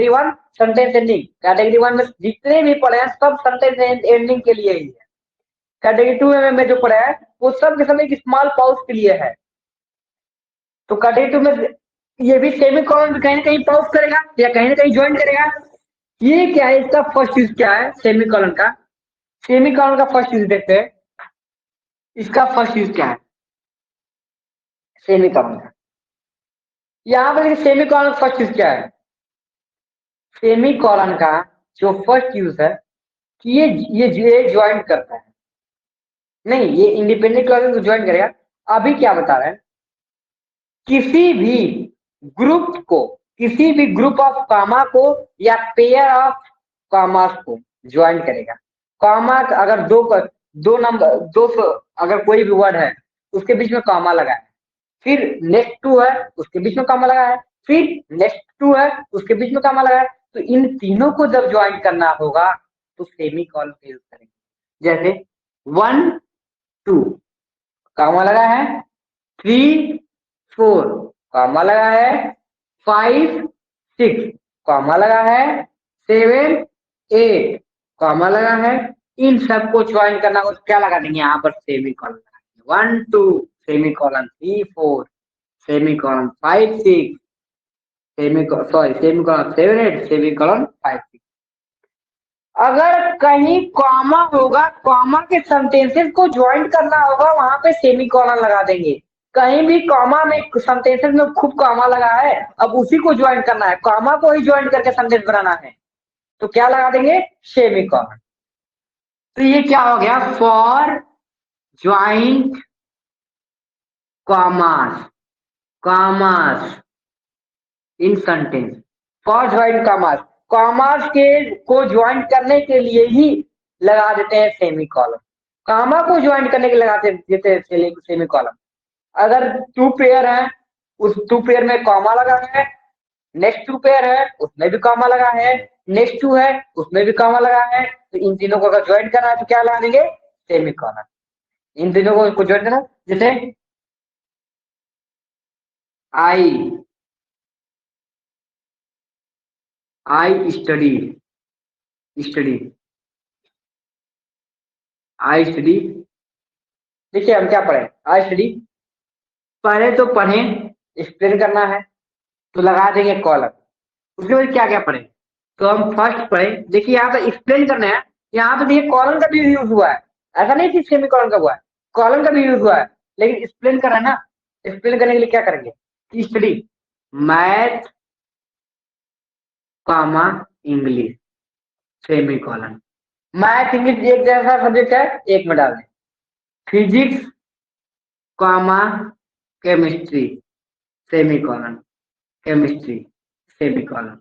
1 sentence ending. Category 1 में जितने भी पढ़े हैं सब सेंटेंस एंडिंग के लिए ही है। कैटेगरी 2 में जो पढ़ा है वो सब के सब एक स्मॉल पाउच के लिए है। तो कैटेगरी 2 में ये भी सेमी कॉलन कहीं ना कहीं पाउच करेगा या कहीं ना कहीं ज्वाइन करेगा। ये क्या है, इसका फर्स्ट यूज क्या है सेमी कॉलन का। सेमी कॉलन का फर्स्ट यूज देखते हैं, इसका फर्स्ट यूज क्या है सेमी कॉलन का। यहाँ पर सेमी कॉलन फर्स्ट यूज क्या है, सेमी कॉलन का जो फर्स्ट यूज है कि ये ज्वाइन करता है, नहीं ये इंडिपेंडेंट क्लॉज को ज्वाइन करेगा। अभी क्या बता रहे हैं, किसी भी ग्रुप ऑफ कामा को या पेयर ऑफ कामास को ज्वाइन करेगा। कामा अगर दो नंबर अगर कोई भी वर्ड है उसके बीच में कामा लगा है, फिर नेक्स्ट 2 है उसके बीच में कामा लगा है, फिर नेक्स्ट 2 है उसके बीच में कामा लगा है, तो इन तीनों को जब ज्वाइन करना होगा तो सेमी कॉलन का यूज करेंगे। जैसे 1 2 कामा लगा है, 3 4 कामा लगा है, 5 6 कामा लगा है, 7 8 कामा लगा है। इन सबको ज्वाइन करना हो तो क्या लगा देंगे यहाँ पर सेमी कॉलन लगा देंगे। 1 2 semi colon 3 4 semi colon 5 6 semi colon 7 8 semi colon 5 6। अगर कहीं कॉमा होगा, कॉमा के सेंटेंसेस को ज्वाइन करना होगा वहां पे सेमी कॉलन लगा देंगे। कहीं भी कॉमा में सेंटेंसेस में खूब कॉमा लगा है, अब उसी को ज्वाइन करना है, कॉमा को ही ज्वाइन करके सेंटेंस बनाना है, तो क्या लगा देंगे सेमी कॉलन। तो ये क्या हो गया, for joint commas, commas in sentence, for joint commas, commas के को ज्वाइन करने के लिए ही लगा देते हैं सेमी कॉलन। कॉमा को ज्वाइन करने के लिए लगाते देते हैं सेमी कॉलन। अगर 2 पेयर है उस 2 पेयर में कॉमा लगा है, नेक्स्ट 2 पेयर है उसमें भी कॉमा लगा है, नेक्स्ट 2 है उसमें भी कॉमा लगा है, तो इन तीनों को अगर ज्वाइन करना है तो क्या लगा देंगे सेमी कॉलन। इन तीनों को ज्वाइन करना, जैसे आई स्टडी आई स्टडी। देखिए हम क्या पढ़े, आई स्टडी पहले तो पढ़े, एक्सप्लेन करना है तो लगा देंगे कॉलम। उसके बाद क्या क्या पढ़े, तो हम फर्स्ट पढ़े। देखिए यहाँ पे एक्सप्लेन करना है, यहाँ पे देखिए कॉलम का भी यूज हुआ है, ऐसा नहीं कि सेमी कॉलम का हुआ है, कॉलम का भी यूज हुआ है, लेकिन एक्सप्लेन कर रहा है ना। एक्सप्लेन करने के लिए क्या करेंगे, study math comma English semi column. Math English एक जैसा सब्जेक्ट है, एक में डाल दें। Physics comma chemistry semi column, chemistry semi column.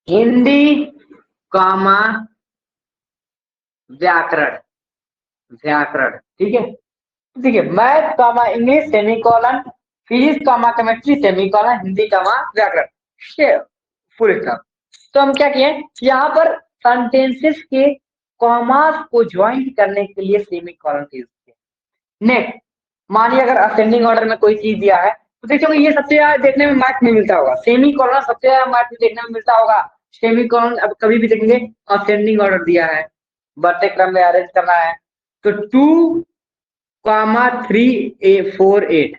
Hindi comma व्याकरण, व्याकरण, ठीक है। ठीक है, math comma English semi colon, physics comma chemistry semi colon, Hindi comma व्याकरण, फुल स्टॉप। तो हम क्या किए, यहाँ पर सेंटेंसेस के कॉमास को ज्वाइन करने के लिए सेमी कॉलन का यूज किया। नेक्स्ट, मानिए अगर असेंडिंग ऑर्डर में कोई चीज दिया है तो देखो ये सबसे ज्यादा देखने में मैथ में मिलता होगा, सेमी कॉलन सबसे ज्यादा मैथ में देखने में मिलता होगा। सेमी कॉलन अब कभी भी देखेंगे असेंडिंग ऑर्डर दिया है, बढ़ते क्रम में अरेंज करना है, तो 2 कामा 3848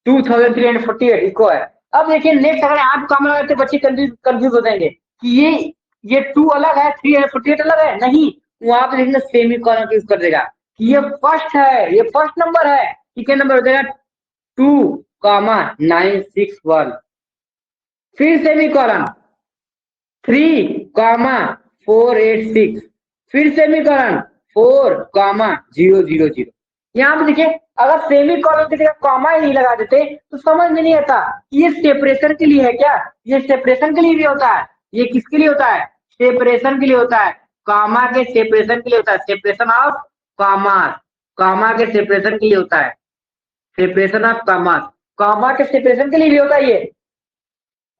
2348 इको है। अब देखिए नेक्स्ट अगर आप कामा लगाते बच्चे कंफ्यूज हो जाएंगे कि ये 2 अलग है 348 अलग है, नहीं, वहां पे देखिए सेमी कॉलन यूज कर देगा कि ये फर्स्ट है, ये फर्स्ट नंबर है, ठीक है, नंबर हो जाएगा 2,961, फिर सेमी कॉलन 3,486, फिर सेमीकॉलन 4,000। यहाँ पे देखिए अगर सेमी कॉलन की जगह कॉमा ही नहीं लगा देते तो समझ में नहीं आता ये सेपरेशन के लिए है क्या, ये सेपरेशन के लिए भी होता है, ये किसके लिए होता है, सेपरेशन के लिए होता है, कॉमा के सेपरेशन के लिए होता है, सेपरेशन ऑफ कॉमास, कॉमा के सेपरेशन के लिए होता है, सेपरेशन ऑफ कॉमास, कॉमा के सेपरेशन के लिए भी होता है ये।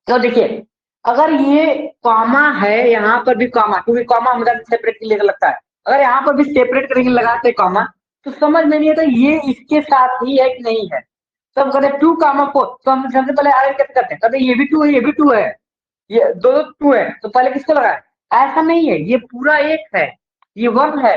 तो देखिए अगर ये कॉमा है, यहाँ पर भी कॉमा, क्योंकि कॉमा हमेशा सेपरेट के लिए लगता है, अगर यहाँ पर भी सेपरेट करके लगाते कॉमा तो समझ में नहीं आता ये इसके साथ ही है कि नहीं है। तो हम कहते 2,4, तो हम सबसे पहले आगे कैसे करते हैं, कहते ये भी 2 है, ये भी 2 है, ये दो 2 है, तो पहले किसको लगाए, ऐसा नहीं है, ये पूरा एक है, ये 1 है,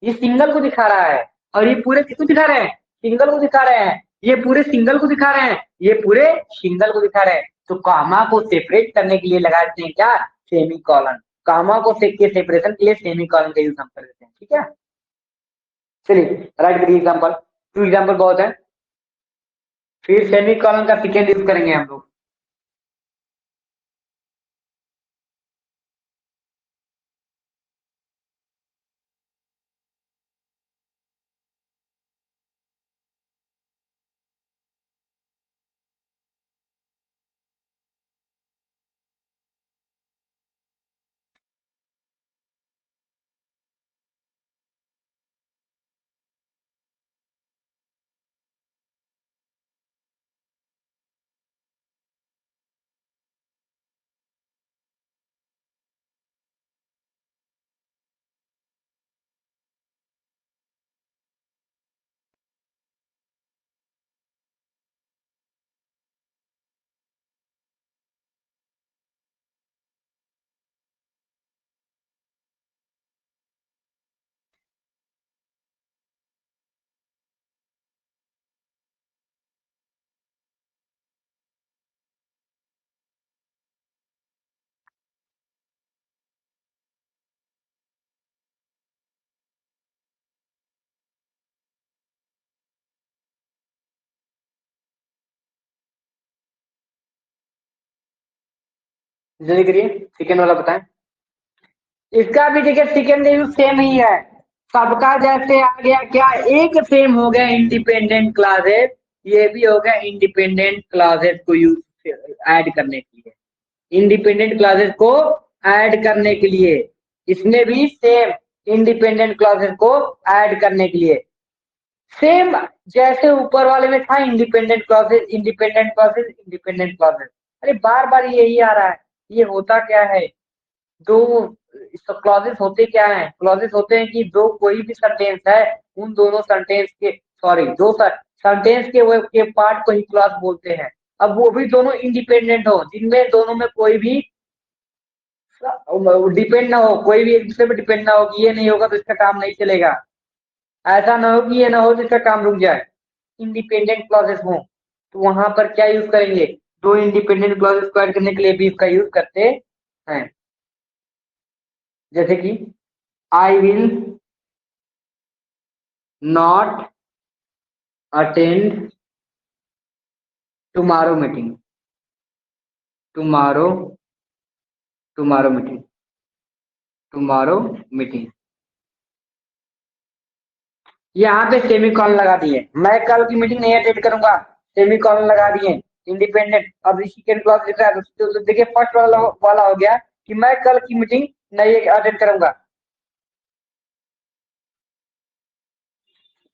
ये सिंगल को दिखा रहा है, और ये पूरे किसको दिखा रहे हैं, सिंगल को दिखा रहे हैं, ये पूरे सिंगल को दिखा रहे हैं, ये पूरे सिंगल को दिखा रहे हैं। तो कॉमा को सेपरेट करने के लिए लगा देते हैं क्या, सेमी कॉलन, कॉमा को सेपरेशन के लिए सेमी कॉलन का यूज हम कर देते हैं, ठीक है। चलिए राइट करिए एग्जाम्पल, 2 एग्जाम्पल बहुत है, फिर सेमी कॉलन का सेकेंड यूज करेंगे हम लोग। जल्दी करिए, सेकेंड वाला बताएं। इसका भी देखिए सेकेंड यूज सेम ही है, सबका जैसे आ गया क्या, एक सेम हो गया इंडिपेंडेंट क्लासेस, ये भी हो गया इंडिपेंडेंट क्लासेस को यूज ऐड करने के लिए, इंडिपेंडेंट क्लासेस को ऐड करने के लिए, इसमें भी सेम इंडिपेंडेंट क्लासेस को ऐड करने के लिए, सेम जैसे ऊपर वाले में था independent classes independent classes independent classes. अरे बार बार यही आ रहा है, ये होता क्या है, दो क्लॉजेस होते क्या हैं, क्लॉजेस होते हैं कि दो कोई भी सेंटेंस है, उन दोनों सेंटेंस के सॉरी दो सेंटेंस के वो के पार्ट को ही क्लॉज बोलते हैं। अब वो भी दोनों इंडिपेंडेंट हो, जिनमें दोनों में कोई भी डिपेंड ना हो, कोई भी एक दूसरे पे डिपेंड ना हो कि ये नहीं होगा तो इसका काम नहीं चलेगा, ऐसा ना हो कि ये ना हो तो इसका काम रुक जाए, इंडिपेंडेंट क्लॉजेस हो, तो वहां पर क्या यूज करेंगे, दो इंडिपेंडेंट क्लॉजेस को ऐड करने के लिए भी इसका यूज करते हैं, जैसे कि आई will not attend tomorrow meeting, tomorrow tomorrow meeting, tomorrow meeting, यहाँ पे सेमीकॉलन लगा दिए, मैं कल की मीटिंग नहीं अटेंड करूंगा, सेमीकॉलन लगा दिए, इंडिपेंडेंट। अब सेकंड क्लॉज लिख रहा है तो देखिए फर्स्ट वाला हो गया कि मैं कल की मीटिंग नहीं अटेंड करूंगा,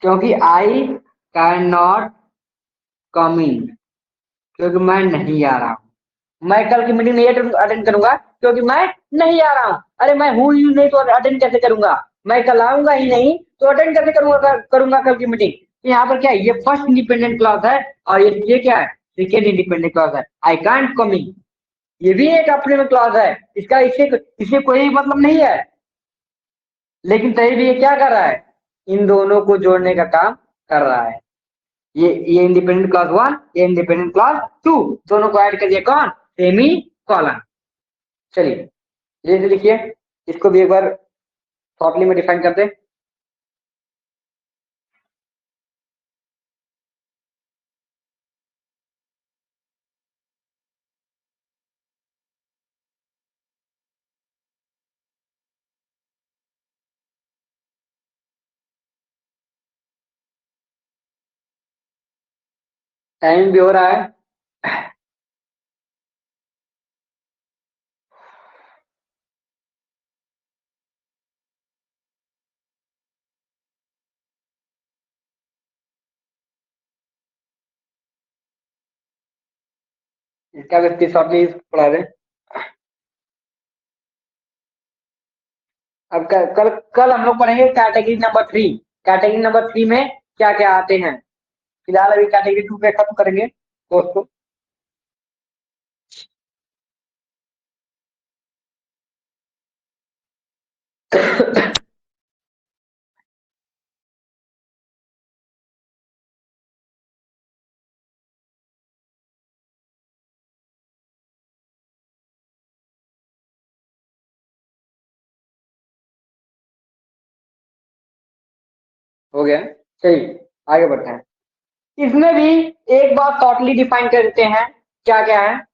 क्योंकि आई कैन नॉट कम इन, क्योंकि मैं नहीं आ रहा हूं, मैं कल की मीटिंग नहीं अटेंड करूंगा क्योंकि मैं नहीं आ रहा हूं। अरे मैं हूं ही नहीं तो अटेंड कैसे करूंगा, मैं कल आऊंगा ही नहीं तो अटेंड कैसे करूंगा कल की मीटिंग। तो यहाँ पर क्या है, ये फर्स्ट इंडिपेंडेंट क्लॉज है और ये क्या है, सेकेंड इंडिपेंडेंट क्लॉज है, आई कांट कम इन, ये भी एक अपने में क्लॉज है, इसका इससे कोई मतलब नहीं है, लेकिन तभी भी ये क्या कर रहा है, इन दोनों को जोड़ने का काम कर रहा है। ये इंडिपेंडेंट क्लॉज 1, ये इंडिपेंडेंट क्लॉज 2, दोनों को ऐड करिए कौन, सेमी कॉलन। चलिए ये लिखिए, इसको भी एक बार शॉर्टली में डिफाइन कर दे। टाइम भी हो रहा है। इसका भी शॉर्टली पढ़ा दे। अब कल हम लोग पढ़ेंगे कैटेगरी नंबर 3। कैटेगरी नंबर 3 में क्या क्या आते हैं। फिलहाल अभी कैटेगरी 2 पे खत्म करेंगे कोर्स को। हो गया, चलिए आगे बढ़ते हैं। इसमें भी एक बात शॉर्टली डिफाइन कर देते हैं, क्या क्या है।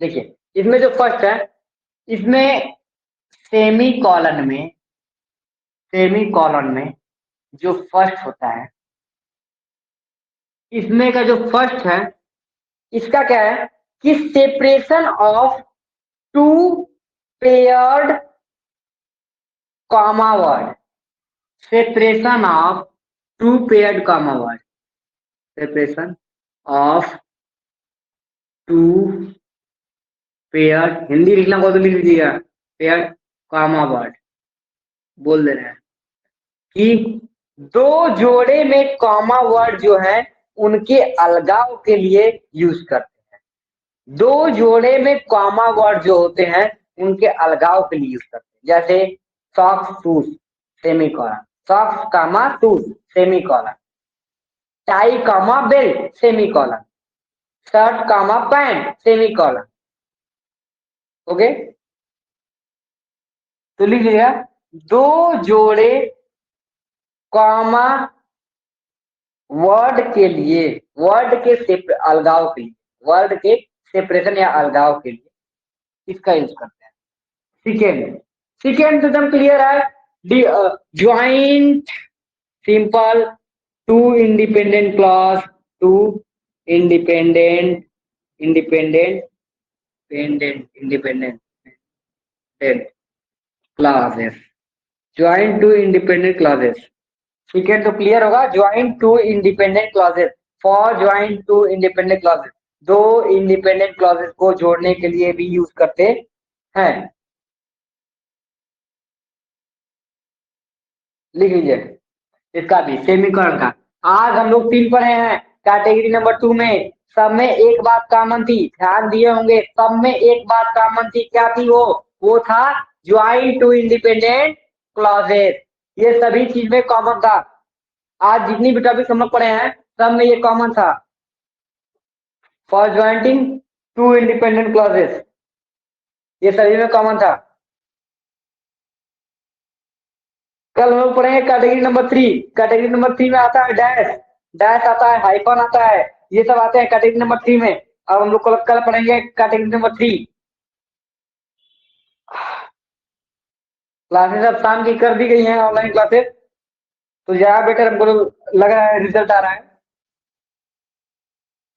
देखिए इसमें जो फर्स्ट है, इसमें सेमी कॉलन में जो फर्स्ट होता है, इसमें का जो फर्स्ट है, इसका क्या है कि separation of two paired comma word, separation of two paired comma word, separation of two pair, Hindi लिखना को तो लिख लीजिएगा, पेयर कॉमा वर्ड बोल दे रहे हैं कि दो जोड़े में कॉमा वर्ड जो है उनके अलगाव के लिए यूज करते हैं। दो जोड़े में कॉमा वर्ड जो होते हैं उनके अलगाव के लिए यूज करते हैं। जैसे socks shoes semicolon, socks comma shoes semicolon, tie comma belt semicolon, shirt comma pant semicolon. Okay, तो लिख लीजिएगा, दो जोड़े कॉमा वर्ड के लिए, वर्ड के अलगाव के लिए, वर्ड के सेपरेशन या अलगाव के लिए इसका यूज करते हैं। सेकेंड एकदम क्लियर है। Joint simple two independent clause, two independent independent independent clauses, joint two independent clauses. ठीक है, तो क्लियर होगा, joint two independent clauses, for joint two independent clauses, दो इंडिपेंडेंट क्लॉजेस को जोड़ने के लिए भी यूज करते हैं। लिख लीजिए इसका भी सेमीकोलन का। आज हम लोग 3 पढ़े हैं कैटेगरी नंबर 2 में, सब में एक बात कॉमन थी, ध्यान दिए होंगे, सब में एक बात कॉमन थी, क्या थी वो था ज्वाइंट टू इंडिपेंडेंट क्लॉजेस। ये सभी चीज में कॉमन था। आज जितनी भी टॉपिक हम लोग पढ़े हैं सब में ये कॉमन था, for jointing to independent clauses, ये सभी में कॉमन था। कल हम लोग पढ़ेंगे कैटेगरी नंबर 3। कैटेगरी नंबर 3 में आता है डैश, डैश आता है, हाइफन आता है, ये सब आते हैं कैटेगरी नंबर 3 में। अब हम लोग कल पढ़ेंगे कैटेगरी नंबर 3। क्लासेस अब शाम की कर दी गई हैं, ऑनलाइन क्लासेस, तो ज्यादा बेटर हमको लग रहा है, रिजल्ट आ रहा है।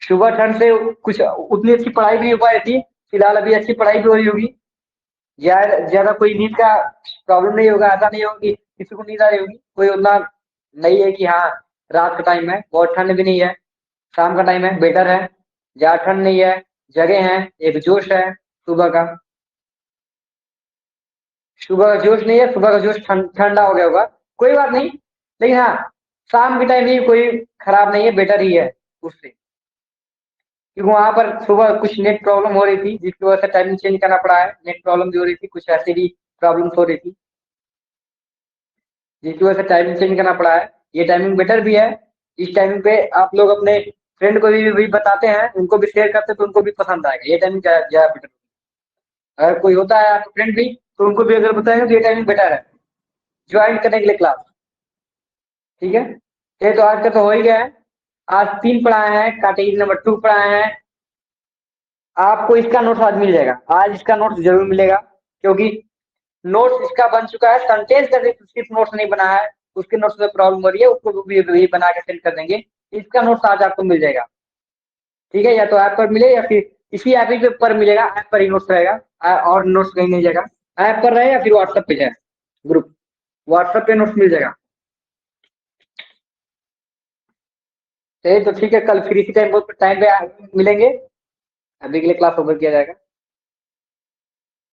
सुबह ठंड से कुछ उतनी अच्छी पढ़ाई भी नहीं हो पाई थी, फिलहाल अभी अच्छी पढ़ाई भी हो रही होगी। ज्यादा कोई नींद का प्रॉब्लम नहीं होगा, ऐसा नहीं होगा कि किसी को नींद आ रही होगी, कोई उतना नहीं है कि हाँ रात का टाइम है, बहुत ठंड भी नहीं है, शाम का टाइम है, बेटर है, ज्यादा ठंड नहीं है, जगह है, एक जोश है सुबह का, सुबह का जोश नहीं है, सुबह का जोश ठंडा हो गया होगा, कोई बात नहीं, लेकिन हाँ शाम के टाइम भी कोई खराब नहीं है, बेटर ही है उससे, क्योंकि वहां पर सुबह कुछ नेट प्रॉब्लम हो रही थी जिसकी वजह से टाइमिंग चेंज करना पड़ा है। नेट प्रॉब्लम भी हो रही थी, कुछ ऐसे भी प्रॉब्लम हो रही थी जिसकी वजह से टाइमिंग चेंज करना पड़ा है। ये टाइमिंग बेटर भी है। इस टाइमिंग पे आप लोग अपने फ्रेंड को भी बताते हैं, उनको भी शेयर करते हैं तो उनको भी पसंद आएगा। ये टाइमिंग ज्यादा बेटर। अगर कोई होता है आपका फ्रेंड भी तो उनको भी अगर बताएंगे तो ये टाइमिंग बेटर है ज्वाइन करने के लिए क्लास। ठीक है, ये तो आज का तो हो ही गया है। आज 3 पढ़ाए हैं, कैटेगरी नंबर 2 पढ़ाए हैं। आपको इसका नोट्स आज मिल जाएगा, आज इसका नोट्स जरूर मिलेगा, क्योंकि नोट्स इसका बन चुका है। सेंटेंस का सिर्फ नोट्स नहीं बना है, उसके नोट्स में प्रॉब्लम हो रही है, उसको भी बना के सेंड कर देंगे। इसका नोट्स आज आपको मिल जाएगा। ठीक है, या तो ऐप पर मिले या फिर इसी ऐप ही पर मिलेगा। ऐप पर ही नोट्स रहेगा, और नोट्स कहीं नहीं जाएगा। ऐप पर रहे या फिर व्हाट्सएप पे जाए ग्रुप, व्हाट्सएप पे नोट्स मिल जाएगा। चलिए तो ठीक है, कल फिर इसी टाइम पे मिलेंगे। अभी के लिए क्लास ओवर किया जाएगा।